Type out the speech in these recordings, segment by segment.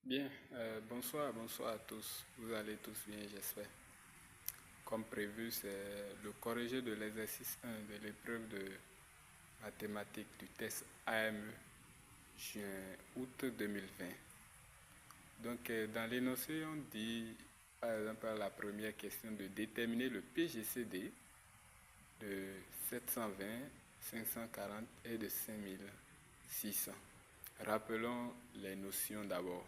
Bien, bonsoir à tous. Vous allez tous bien, j'espère. Comme prévu, c'est le corrigé de l'exercice 1 de l'épreuve de mathématiques du test AME juin-août 2020. Donc, dans l'énoncé, on dit, par exemple, à la première question de déterminer le PGCD de 720, 540 et de 5600. Rappelons les notions d'abord.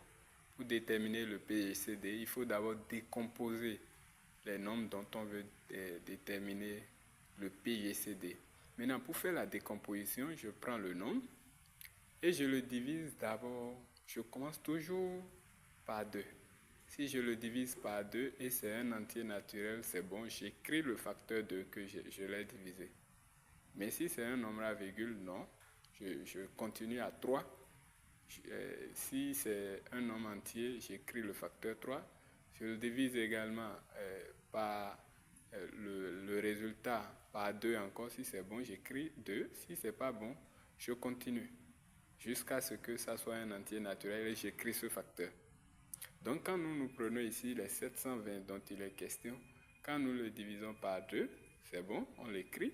Pour déterminer le PGCD, il faut d'abord décomposer les nombres dont on veut déterminer le PGCD. Maintenant, pour faire la décomposition, je prends le nombre et je le divise d'abord. Je commence toujours par 2. Si je le divise par 2 et c'est un entier naturel, c'est bon, j'écris le facteur 2 que je l'ai divisé. Mais si c'est un nombre à virgule, non, je continue à 3. Si c'est un nombre entier, j'écris le facteur 3. Je le divise également par le résultat par 2 encore. Si c'est bon, j'écris 2. Si c'est pas bon, je continue jusqu'à ce que ça soit un entier naturel et j'écris ce facteur. Donc quand nous prenons ici les 720 dont il est question, quand nous le divisons par 2, c'est bon, on l'écrit.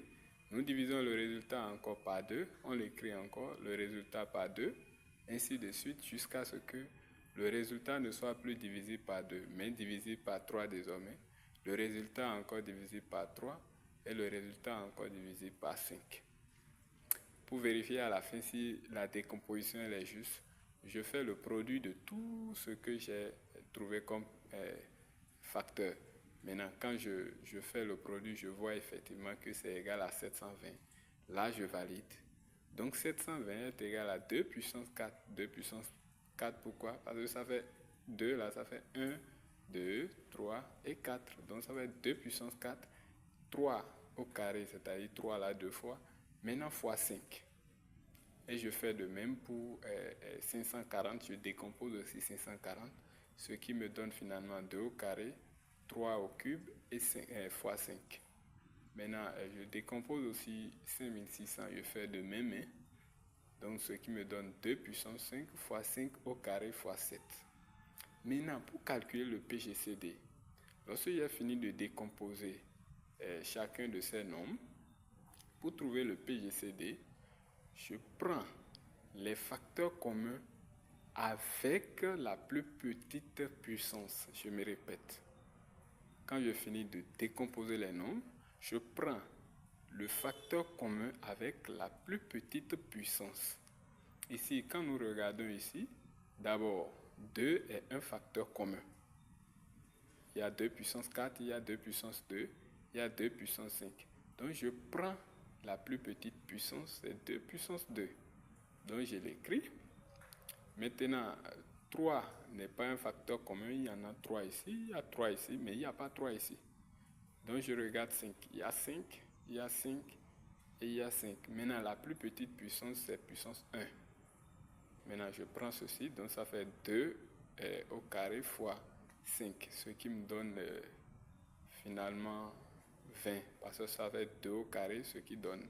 Nous divisons le résultat encore par 2, on l'écrit encore, le résultat par 2, ainsi de suite jusqu'à ce que le résultat ne soit plus divisé par 2, mais divisé par 3 désormais. Le résultat encore divisé par 3 et le résultat encore divisé par 5. Pour vérifier à la fin si la décomposition est juste, je fais le produit de tout ce que j'ai trouvé comme facteur. Maintenant, quand je fais le produit, je vois effectivement que c'est égal à 720. Là, je valide. Donc, 720 est égal à 2 puissance 4. 2 puissance 4, pourquoi? Parce que ça fait 2, là, ça fait 1, 2, 3 et 4. Donc, ça fait 2 puissance 4. 3 au carré, c'est-à-dire 3 là 2 fois. Maintenant, fois 5. Et je fais de même pour 540. Je décompose aussi 540. Ce qui me donne finalement 2 au carré, 3 au cube et 5, fois 5. Maintenant, je décompose aussi 5600. Je fais de même. Donc, ce qui me donne 2 puissance 5 fois 5 au carré fois 7. Maintenant, pour calculer le PGCD, lorsque j'ai fini de décomposer chacun de ces nombres, pour trouver le PGCD, je prends les facteurs communs avec la plus petite puissance. Je me répète. Quand je finis de décomposer les nombres, je prends le facteur commun avec la plus petite puissance. Ici, quand nous regardons ici, d'abord, 2 est un facteur commun. Il y a 2 puissance 4, il y a 2 puissance 2, il y a 2 puissance 5. Donc, je prends la plus petite puissance, c'est 2 puissance 2. Donc, je l'écris. Maintenant, 3 n'est pas un facteur commun. Il y en a 3 ici, il y a 3 ici, mais il n'y a pas 3 ici. Donc, je regarde 5. Il y a 5, il y a 5 et il y a 5. Maintenant, la plus petite puissance, c'est puissance 1. Maintenant, je prends ceci. Donc, ça fait 2 au carré fois 5. Ce qui me donne finalement 20. Parce que ça fait 2 au carré, ce qui donne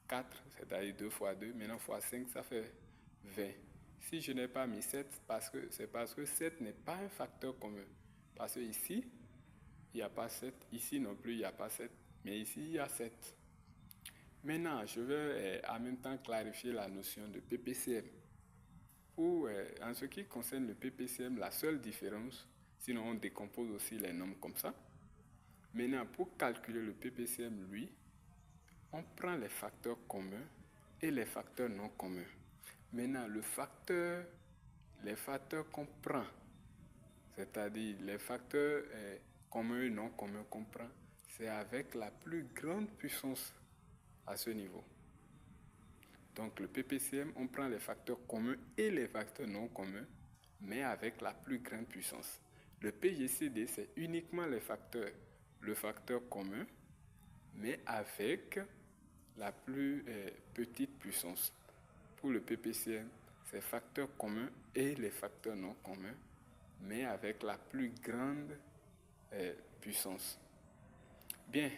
4. C'est-à-dire 2 fois 2. Maintenant, fois 5, ça fait 20. Si je n'ai pas mis 7, c'est parce que 7 n'est pas un facteur commun. Parce que ici, il n'y a pas 7. Ici non plus, il n'y a pas 7. Mais ici, il y a 7. Maintenant, je vais en même temps clarifier la notion de PPCM. En ce qui concerne le PPCM, la seule différence, sinon on décompose aussi les nombres comme ça. Maintenant, pour calculer le PPCM, lui, on prend les facteurs communs et les facteurs non communs. Maintenant, les facteurs qu'on prend, c'est-à-dire les facteurs communs et non communs qu'on prend, c'est avec la plus grande puissance à ce niveau. Donc le PPCM, on prend les facteurs communs et les facteurs non communs, mais avec la plus grande puissance. Le PGCD, c'est uniquement le facteur commun, mais avec la plus petite puissance. Pour le PPCM, c'est facteurs communs et les facteurs non communs, mais avec la plus grande puissance. Bien,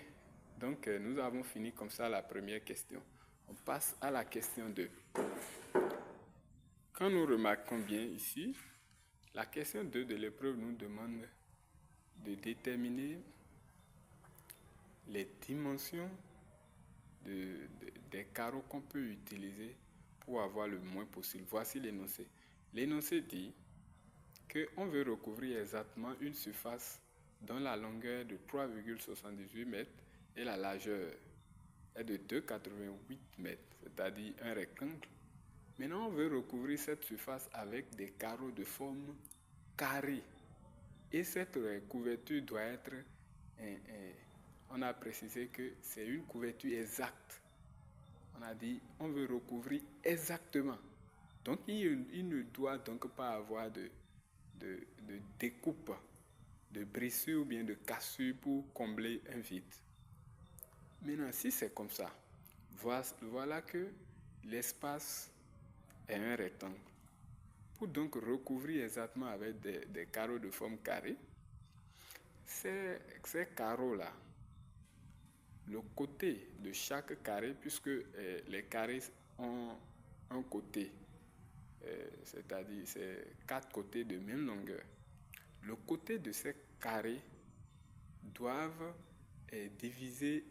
donc nous avons fini comme ça la première question. On passe à la question 2. Quand nous remarquons bien ici, La question 2 de l'épreuve nous demande de déterminer les dimensions des carreaux qu'on peut utiliser pour avoir le moins possible. Voici l'énoncé. L'énoncé dit qu'on veut recouvrir exactement une surface dont la longueur est de 3,78 mètres et la largeur est de 2,88 mètres, c'est-à-dire un rectangle. Maintenant, on veut recouvrir cette surface avec des carreaux de forme carrée. Et cette couverture doit être, on a précisé que c'est une couverture exacte. On a dit, on veut recouvrir exactement. Donc, il ne doit donc pas avoir de découpe, de brisure ou bien de cassure pour combler un vide. Maintenant, si c'est comme ça, voilà que l'espace est un rectangle. Pour donc recouvrir exactement avec des carreaux de forme carrée, ces carreaux-là, le côté de chaque carré, puisque les carrés ont un côté, c'est-à-dire c'est 4 côtés de même longueur, le côté de ces carrés doivent diviser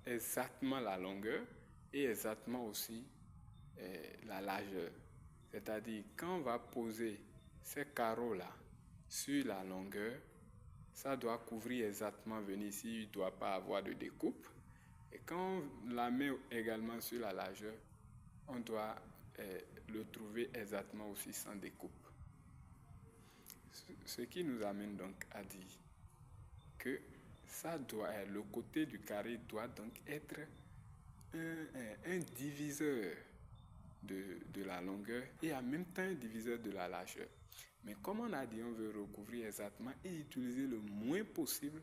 exactement la longueur et exactement aussi la largeur. C'est-à-dire, quand on va poser ces carreaux-là sur la longueur, ça doit couvrir exactement, venir ici, il ne doit pas avoir de découpe. Et quand on la met également sur la largeur, on doit le trouver exactement aussi sans découpe. Ce qui nous amène donc à dire que le côté du carré doit donc être un diviseur de la longueur et en même temps un diviseur de la largeur. Mais comme on a dit, on veut recouvrir exactement et utiliser le moins possible,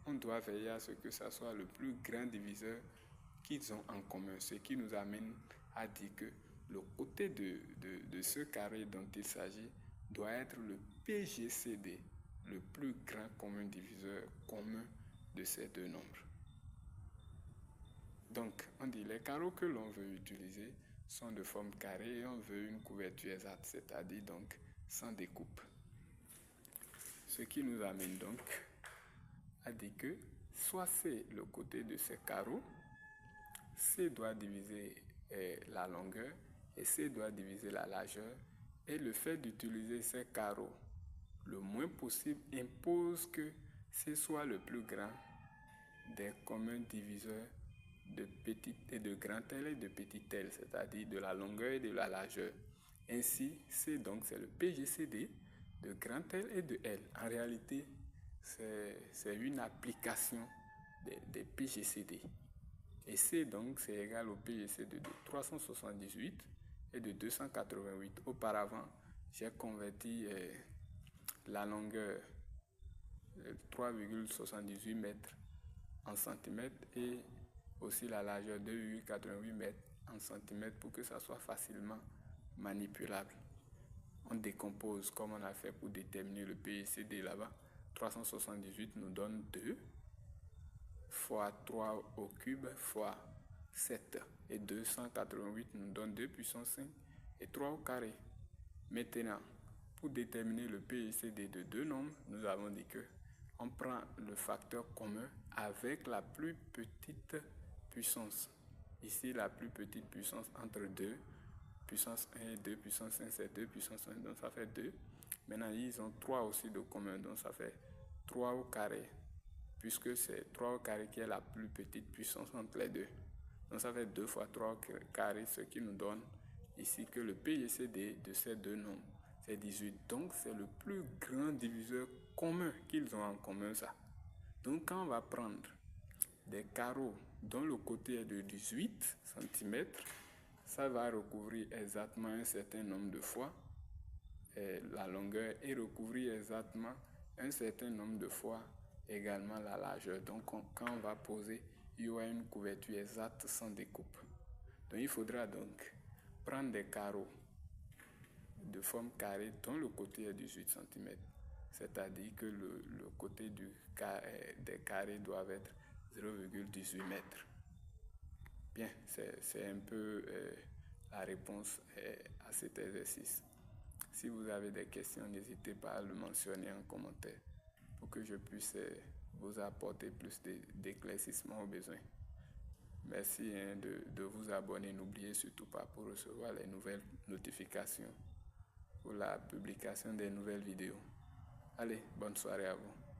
on doit veiller à ce que ça soit le plus grand diviseur qu'ils ont en commun. Ce qui nous amène à dire que le côté de ce carré dont il s'agit doit être le PGCD, le plus grand commun diviseur commun de ces deux nombres. Donc, on dit les carreaux que l'on veut utiliser sont de forme carrée et on veut une couverture exacte, c'est-à-dire donc sans découpe. Ce qui nous amène donc à dire que soit c'est le côté de ces carreaux, C doit diviser la longueur et C doit diviser la largeur. Et le fait d'utiliser ces carreaux le moins possible impose que ce soit le plus grand des communs diviseurs de petit et de grand L et de petit L, c'est-à-dire de la longueur et de la largeur. Ainsi, c'est le PGCD de grand L et de L. En réalité, c'est une application des PGCD. Et C c'est égal au PGCD de 378 et de 288. Auparavant, j'ai converti la longueur 3,78 mètres en centimètres et aussi la largeur 2,88 mètres en centimètres pour que ça soit facilement manipulable. On décompose comme on a fait pour déterminer le PGCD là-bas. 378 nous donne 2 fois 3 au cube fois 7 et 288 nous donne 2 puissance 5 et 3 au carré. Maintenant, pour déterminer le PGCD de deux nombres, nous avons dit que on prend le facteur commun avec la plus petite puissance. Ici, la plus petite puissance entre 2 puissance 1 et 2 puissance 5, c'est 2 puissance 1, donc ça fait 2. Maintenant, ils ont 3 aussi de commun, donc ça fait 3 au carré, puisque c'est 3 au carré qui est la plus petite puissance entre les deux. Donc ça fait 2 fois 3 au carré, ce qui nous donne ici que le PGCD de ces deux nombres, c'est 18. Donc c'est le plus grand diviseur commun qu'ils ont en commun, ça. Donc quand on va prendre des carreaux dont le côté est de 18 cm, ça va recouvrir exactement un certain nombre de fois la longueur et recouvrir exactement un certain nombre de fois également la largeur. Donc quand on va poser, il y aura une couverture exacte sans découpe. Donc il faudra donc prendre des carreaux de forme carrée dont le côté est 18 cm. C'est-à-dire que le côté des carrés doivent être 0,18 mètres. Bien, c'est un peu la réponse à cet exercice. Si vous avez des questions, n'hésitez pas à le mentionner en commentaire pour que je puisse vous apporter plus d'éclaircissements au besoin. Merci de vous abonner. N'oubliez surtout pas pour recevoir les nouvelles notifications pour la publication des nouvelles vidéos. Allez, bonne soirée à vous.